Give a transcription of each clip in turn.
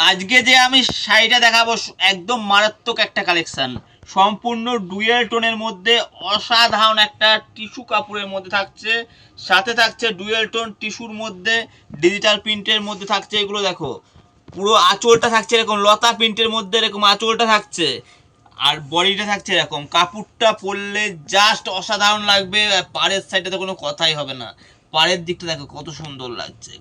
আজকে যে আমি শাড়িটা দেখাবো একদম মারাত্মক একটা কালেকশন, সম্পূর্ণ ডুয়েল টোনের মধ্যে অসাধারণ একটা টিস্যু কাপড়ের মধ্যে থাকছে, সাথে থাকছে ডুয়েল টোন টিস্যুর মধ্যে ডিজিটাল প্রিন্টের মধ্যে থাকছে। এগুলো দেখো, পুরো আঁচলটা থাকছে এরকম লতা প্রিন্টের মধ্যে, এরকম আঁচলটা থাকছে আর বডিটা থাকছে এরকম। কাপড়টা পরলে জাস্ট অসাধারণ লাগবে। পাড়ের সাইডে তো কোনো কথাই হবে না, পাড়ের দিকটা দেখো কত সুন্দর লাগছে।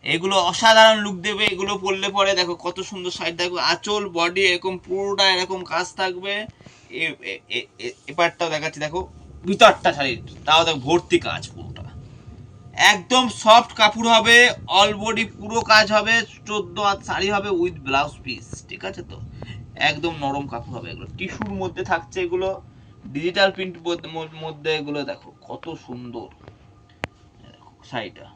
এগুলো অসাধারণ লুক দেবে। এগুলো পরলে পরে দেখো কত সুন্দর সাইড, দেখো আঁচল বডি এরকম পুরোটা এরকম কাজ থাকবে। এপারটাও দেখাচ্ছি, দেখো ভিতরটা শাড়ির, তাও দেখো ভর্তি কাজ পুরোটা। একদম সফট কাপড় হবে, অল বডি পুরো কাজ হবে, 14 হাত শাড়ি হবে উইথ ব্লাউজ পিস, ঠিক আছে তো। একদম নরম কাপড় হবে, এগুলো টিস্যুর মধ্যে থাকছে, এগুলো ডিজিটাল প্রিন্ট মধ্যে। এগুলো দেখো কত সুন্দর শাড়িটা,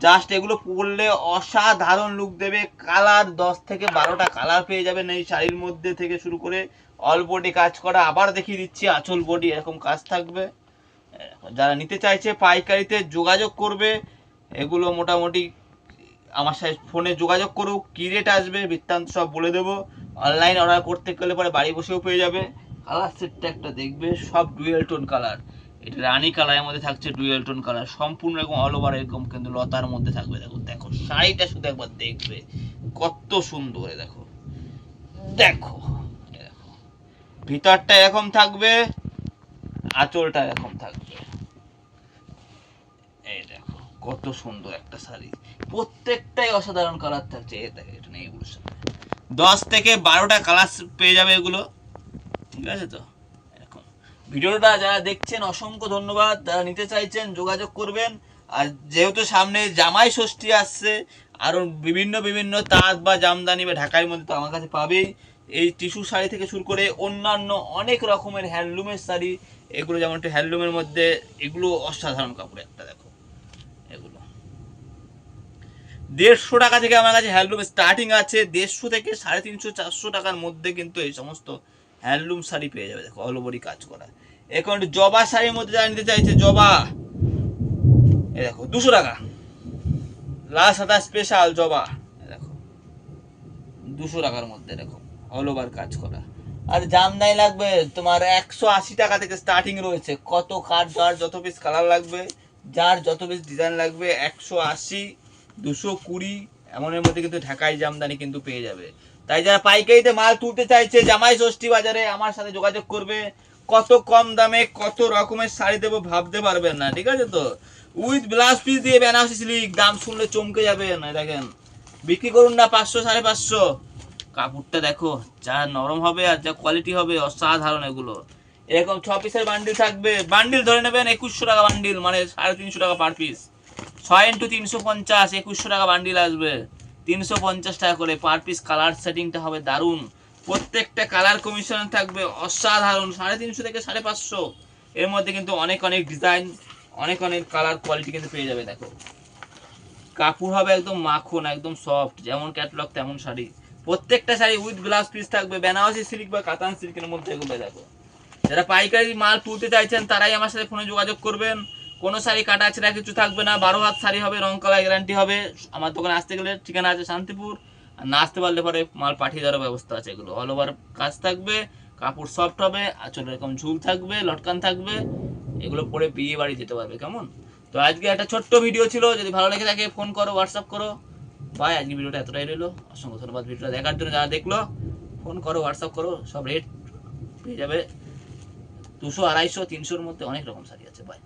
জাস্ট এগুলো পরলে অসাধারণ লুক দেবে। কালার 10 থেকে 12টা কালার পেয়ে যাবেন এই শাড়ির মধ্যে, থেকে শুরু করে অল বডি কাজ করা। আবার দেখিয়ে দিচ্ছি, আঁচল বডি এরকম কাজ থাকবে। যারা নিতে চাইছে পাইকারিতে যোগাযোগ করবে। এগুলো মোটামুটি আমার সাথে ফোনে যোগাযোগ করুক, কী রেট আসবে বৃত্তান্ত সব বলে দেবো। অনলাইন অর্ডার করতে গেলে পরে বাড়ি বসেও পেয়ে যাবে। কালার সেটটা একটা দেখবে, সব ডুয়েল টোন কালার। এটা রানী কালারের মধ্যে থাকছে, ডুয়েল টোন কালার, সম্পূর্ণ এরকম অল ওভার এরকম কিন্তু লতার মধ্যে থাকবে। দেখো দেখো শাড়িটা শুধু একবার দেখবে কত সুন্দর। দেখো দেখো দেখো, ভিতরটা এরকম থাকবে, আঁচলটা এরকম থাকবে। এই দেখো কত সুন্দর একটা শাড়ি, প্রত্যেকটাই অসাধারণ কালার থাকছে। এই দেখো, এটা নেই এগুলোর সাথে 10 থেকে 12টা কালার পেয়ে যাবে এগুলো, ঠিক আছে তো। এখন ভিডিওটা যারা দেখছেন অসংখ্য ধন্যবাদ। যারা নিতে চাইছেন যোগাযোগ করবেন। আর যেহেতু সামনে জামাই ষষ্ঠী আসছে, আরও বিভিন্ন বিভিন্ন তাঁত বা জামদানি বা ঢাকাইয়ের মধ্যে তো আমার কাছে পাবেই। এই টিস্যু শাড়ি থেকে শুরু করে অন্যান্য অনেক রকমের হ্যান্ডলুমের শাড়ি, এগুলো যেমন একটু হ্যান্ডলুমের মধ্যে, এগুলো অসাধারণ কাপড় একটা। দেখো এগুলো 150 টাকা থেকে আমার কাছে হ্যান্ডলুম স্টার্টিং আছে, 150 থেকে 350 400 টাকার মধ্যে কিন্তু এই সমস্ত হ্যান্ডলুম শাড়ি পেয়ে যাবে। দেখো অল ওভারই কাজ করা। এখন জবা শাড়ির মধ্যে যারা নিতে চাইছে, জবা এই দেখো 200 টাকা, লাল সাদা স্পেশাল জবা, দেখো 200 টাকার মধ্যে, দেখো অল ওভার কাজ করা। আর জামদানি লাগবে তোমার 180 টাকা থেকে স্টার্টিং রয়েছে। কত কাঠ, যার যত পিস কালার লাগবে, যার যত পিস ডিজাইন লাগবে, 180, 220 এমনের মধ্যে কিন্তু ঢাকাই জামদানি কিন্তু পেয়ে যাবে। তাই যারা পাইকারিতে মাল তুলতে চাইছে জামাই ষষ্ঠী বাজারে, আমার সাথে যোগাযোগ করবে। কত কম দামে কত রকমের শাড়ি দেবো ভাবতে পারবেন না, ঠিক আছে তো। উইথ ব্লাউজ পিস দিয়ে বেনারসি সিল্ক, দাম শুনলে চমকে যাবে না। দেখেন বিক্রি করুন না 500 550। কাপড়টা দেখো যা নরম হবে আর যা কোয়ালিটি হবে অসাধারণ। এগুলো এরকম 6 পিসের বান্ডিল থাকবে, বান্ডিল ধরে নেবেন 2100 টাকা বান্ডিল, মানে 350 টাকা পার পিস। 6 ইন্টু 350, 2100 টাকা বান্ডিল আসবে, 350 টাকা করে পার পিস। কালার সেটিংটা হবে দারুণ, প্রত্যেকটা কালার কমিশন থাকবে অসাধারণ। 350 থেকে 550 এর মধ্যে কিন্তু অনেক অনেক ডিজাইন, অনেক অনেক কালার কোয়ালিটি কিন্তু পেয়ে যাবে। দেখো কাপড় হবে একদম মাখন, একদম সফট, যেমন ক্যাটলগ তেমন শাড়ি। প্রত্যেকটা শাড়ি উইথ ব্লাউজ পিস থাকবে, বেনারসি সিল্ক বা কাতান সিল্কের মধ্যে এগুলো। দেখো যারা পাইকারি মাল তুলতে চাইছেন তারাই আমার সাথে ফোনে যোগাযোগ করবেন। কোনো শাড়ি কাটা ছেঁড়া কিছু থাকবে না, 12 হাত শাড়ি হবে, রং কালার গ্যারান্টি হবে। আমার দোকানে আসতে গেলে ঠিকানা আছে শান্তিপুর, আর না আসতে পারলে পরে মাল পাঠিয়ে দেওয়ার ব্যবস্থা আছে। এগুলো অল ওভার কাজ থাকবে, কাপড় সফট হবে, আঁচলে এরকম ঝুল থাকবে, লটকান থাকবে। এগুলো পরে বিয়ে বাড়ি যেতে পারবে, কেমন। তো আজকে একটা ছোট্ট ভিডিও ছিল, যদি ভালো লেগে থাকে ফোন করো, হোয়াটসঅ্যাপ করো। ভাই আজকে ভিডিওটা এতটাই রইলো, অসংখ্য ধন্যবাদ ভিডিওটা দেখার জন্য। যারা দেখলো ফোন করো, হোয়াটসঅ্যাপ করো, সব রেট পেয়ে যাবে 200 250 300-র মধ্যে অনেক রকম শাড়ি আছে। বাই।